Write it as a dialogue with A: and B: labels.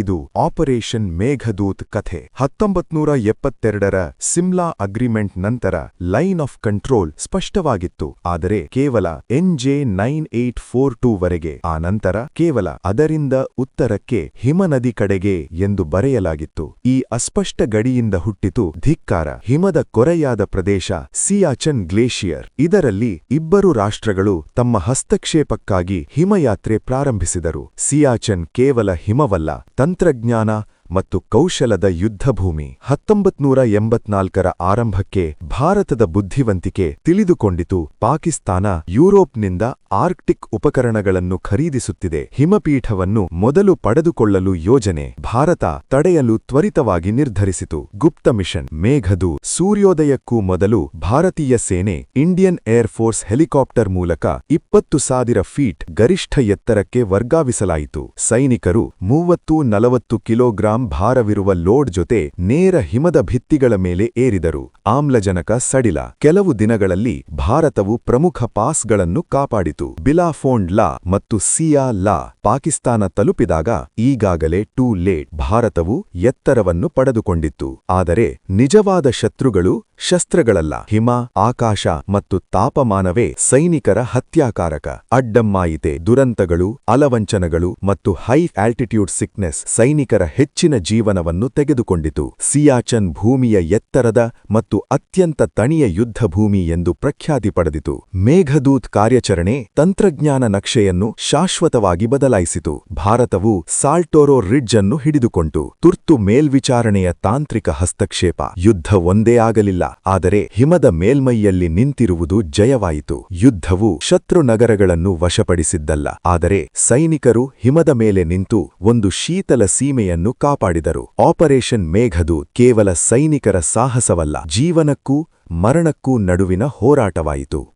A: ಇದು ಆಪರೇಷನ್ ಮೇಘದೂತ್ ಕಥೆ 1972ರ ಸಿಮ್ಲಾ ಅಗ್ರಿಮೆಂಟ್ ನಂತರ ಲೈನ್ ಆಫ್ ಕಂಟ್ರೋಲ್ ಸ್ಪಷ್ಟವಾಗಿತ್ತು, ಆದರೆ ಕೇವಲ NJ 9842 ವರೆಗೆ. ಆ ನಂತರ ಕೇವಲ ಅದರಿಂದ ಉತ್ತರಕ್ಕೆ ಹಿಮನದಿ ಕಡೆಗೆ ಎಂದು ಬರೆಯಲಾಗಿತ್ತು. ಈ ಅಸ್ಪಷ್ಟ ಗಡಿಯಿಂದ ಹುಟ್ಟಿತು ಧಿಕ್ಕಾರ. ಹಿಮದ ಕೊರೆಯಾದ ಪ್ರದೇಶ ಸಿಯಾಚನ್ ಗ್ಲೇಷಿಯರ್. ಇದರಲ್ಲಿ ಇಬ್ಬರು ರಾಷ್ಟ್ರಗಳು ತಮ್ಮ ಹಸ್ತಕ್ಷೇಪಕ್ಕಾಗಿ ಹಿಮಯಾತ್ರೆ ಪ್ರಾರಂಭಿಸಿದರು. ಸಿಯಾಚನ್ ಕೇವಲ ಹಿಮವಲ್ಲ, ತಂತ್ರಜ್ಞಾನ ಮತ್ತು ಕೌಶಲದ ಯುದ್ಧಭೂಮಿ. 1984ರ ಆರಂಭಕ್ಕೆ ಭಾರತದ ಬುದ್ಧಿವಂತಿಕೆ ತಿಳಿದುಕೊಂಡಿತು. ಪಾಕಿಸ್ತಾನ ಯುರೋಪ್ನಿಂದ ಆರ್ಕ್ಟಿಕ್ ಉಪಕರಣಗಳನ್ನು ಖರೀದಿಸುತ್ತಿದೆ. ಹಿಮಪೀಠವನ್ನು ಮೊದಲು ಪಡೆದುಕೊಳ್ಳಲು ಯೋಜನೆ. ಭಾರತ ತಡೆಯಲು ತ್ವರಿತವಾಗಿ ನಿರ್ಧರಿಸಿತು. ಗುಪ್ತ ಮಿಷನ್ ಮೇಘದೂತ್. ಸೂರ್ಯೋದಯಕ್ಕೂ ಮೊದಲು ಭಾರತೀಯ ಸೇನೆ ಇಂಡಿಯನ್ ಏರ್ ಫೋರ್ಸ್ ಹೆಲಿಕಾಪ್ಟರ್ ಮೂಲಕ 20,000 ಫೀಟ್ ಗರಿಷ್ಠ ಎತ್ತರಕ್ಕೆ ವರ್ಗಾವಿಸಲಾಯಿತು. ಸೈನಿಕರು 30-40 ಕಿಲೋಗ್ರಾಂ ಭಾರವಿರುವ ಲೋಡ್ ಜೊತೆ ನೇರ ಹಿಮದ ಭಿತ್ತಿಗಳ ಮೇಲೆ ಏರಿದರು. ಆಮ್ಲಜನಕ ಸಡಿಲ. ಕೆಲವು ದಿನಗಳಲ್ಲಿ ಭಾರತವು ಪ್ರಮುಖ ಪಾಸ್ಗಳನ್ನು ಕಾಪಾಡಿತು. ಬಿಲಾಫೋಂಡ್ ಲಾ ಮತ್ತು ಸಿಯಾ ಲಾ. ಪಾಕಿಸ್ತಾನ ತಲುಪಿದಾಗ ಈಗಾಗಲೇ ಟೂ ಲೇಟ್. ಭಾರತವು ಎತ್ತರವನ್ನು ಪಡೆದುಕೊಂಡಿತ್ತು. ಆದರೆ ನಿಜವಾದ ಶತ್ರುಗಳು ಶಸ್ತ್ರಗಳಲ್ಲ, ಹಿಮ, ಆಕಾಶ ಮತ್ತು ತಾಪಮಾನವೇ ಸೈನಿಕರ ಹತ್ಯಾಕಾರಕ. ಅಡ್ಡಮ್ಮಾಯಿತೆ. ದುರಂತಗಳು, ಅಲವಂಚನಗಳು ಮತ್ತು ಹೈ ಆಲ್ಟಿಟ್ಯೂಡ್ ಸಿಕ್ನೆಸ್ ಸೈನಿಕರ ಹೆಚ್ಚಿನ ಜೀವನವನ್ನು ತೆಗೆದುಕೊಂಡಿತು. ಸಿಯಾಚನ್ ಭೂಮಿಯ ಎತ್ತರದ ಮತ್ತು ಅತ್ಯಂತ ತಣಿಯ ಯುದ್ಧಭೂಮಿ ಎಂದು ಪ್ರಖ್ಯಾತಿ ಪಡೆದಿತು. ಮೇಘದೂತ್ ಕಾರ್ಯಾಚರಣೆ ತಂತ್ರಜ್ಞಾನ ನಕ್ಷೆಯನ್ನು ಶಾಶ್ವತವಾಗಿ ಬದಲಾಯಿಸಿತು. ಭಾರತವು ಸಾಲ್ಟೋರೋ ರಿಡ್ಜ್ ಅನ್ನು ಹಿಡಿದುಕೊಂಡು ತುರ್ತು ಮೇಲ್ವಿಚಾರಣೆಯ ತಾಂತ್ರಿಕ ಹಸ್ತಕ್ಷೇಪ. ಯುದ್ಧ ಒಂದೇ ಆಗಲಿಲ್ಲ, ಆದರೆ ಹಿಮದ ಮೇಲ್ಮೈಯಲ್ಲಿ ನಿಂತಿರುವುದು ಜಯವಾಯಿತು. ಯುದ್ಧವು ಶತ್ರು ನಗರಗಳನ್ನು ವಶಪಡಿಸಿದ್ದಲ್ಲ, ಆದರೆ ಸೈನಿಕರು ಹಿಮದ ಮೇಲೆ ನಿಂತು ಒಂದು ಶೀತಲ ಸೀಮೆಯನ್ನು ಕಾಪಾಡಿದರು. ಆಪರೇಷನ್ ಮೇಘದೂತ್ ಕೇವಲ ಸೈನಿಕರ ಸಾಹಸವಲ್ಲ, ಜೀವನಕ್ಕೂ ಮರಣಕ್ಕೂ ನಡುವಿನ ಹೋರಾಟವಾಯಿತು.